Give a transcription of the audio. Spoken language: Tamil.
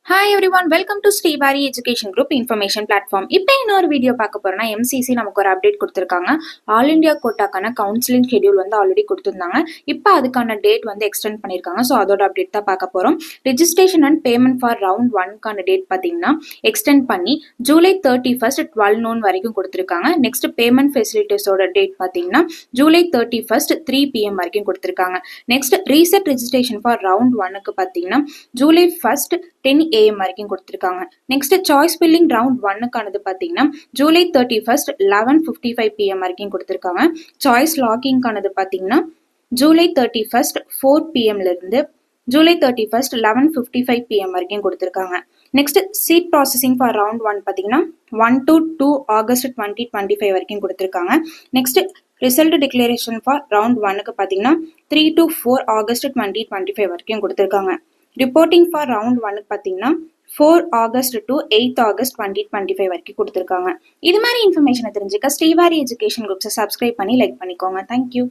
Hi everyone, welcome to Srivari Education Group Information Platform. இப்போ இன்னொரு வீடியோ பார்க்க போறோம்னா MCC நமக்கு ஒரு அப்டேட் கொடுத்திருக்காங்க. ஆல் இந்தியா கோட்டாக்கான கவுன்சிலிங் ஷெட்யூல் வந்து ஆல்ரெடி கொடுத்திருந்தாங்க. இப்போ அதுக்கான டேட் வந்து எக்ஸ்டெண்ட் பண்ணிருக்காங்க. ஸோ அதோட அப்டேட் தான் பார்க்க போறோம். Registration and payment for round 1க்கான டேட் பார்த்தீங்கன்னா எக்ஸ்டெண்ட் பண்ணி ஜூலை 31st 12 noon வரைக்கும் கொடுத்திருக்காங்க. நெக்ஸ்ட் பேமெண்ட் ஃபெசிலிட்டிஸோட டேட் பார்த்தீங்கன்னா ஜூலை 31st 3 PM வரைக்கும் கொடுத்திருக்காங்க. Next reset registration for round 1க்கு பார்த்தீங்கன்னா ஜூலை 1st 10 AM வரைக்கும் கொடுத்திருக்காங்க. நெக்ஸ்ட் சாய்ஸ் ஃபில்லிங் ரவுண்ட் 1க்கானது பார்த்தீங்கன்னா ஜூலை 31st 11:55 PM வரைக்கும் கொடுத்திருக்காங்க. சாய்ஸ் லாகிங்கானது பார்த்தீங்கன்னா ஜூலை 31st 4 PMல இருந்து ஜூலை 31st 11:55 PM வரைக்கும் கொடுத்திருக்காங்க. Next seat processing for round 1 பார்த்தீங்கன்னா 1 to 2 August 2025 வரைக்கும் கொடுத்திருக்காங்க. Next result declaration for round 1க்கு பார்த்தீங்கன்னா 3 to 4 August 2025 வரைக்கும் கொடுத்திருக்காங்க. ரிப்போர்ட்டிங் ஃபார் ரவுண்ட் 1 பார்த்தீங்கன்னா 4 August to 8 August 2025 வரைக்கும் கொடுத்திருக்காங்க. இது மாதிரி இன்ஃபர்மேஷனை தெரிஞ்சுக்க ஸ்ரீவாரி எஜுகேஷன் குரூப்ஸை சப்ஸ்கிரைப் பண்ணி லைக் பண்ணிக்கோங்க. தேங்க்யூ.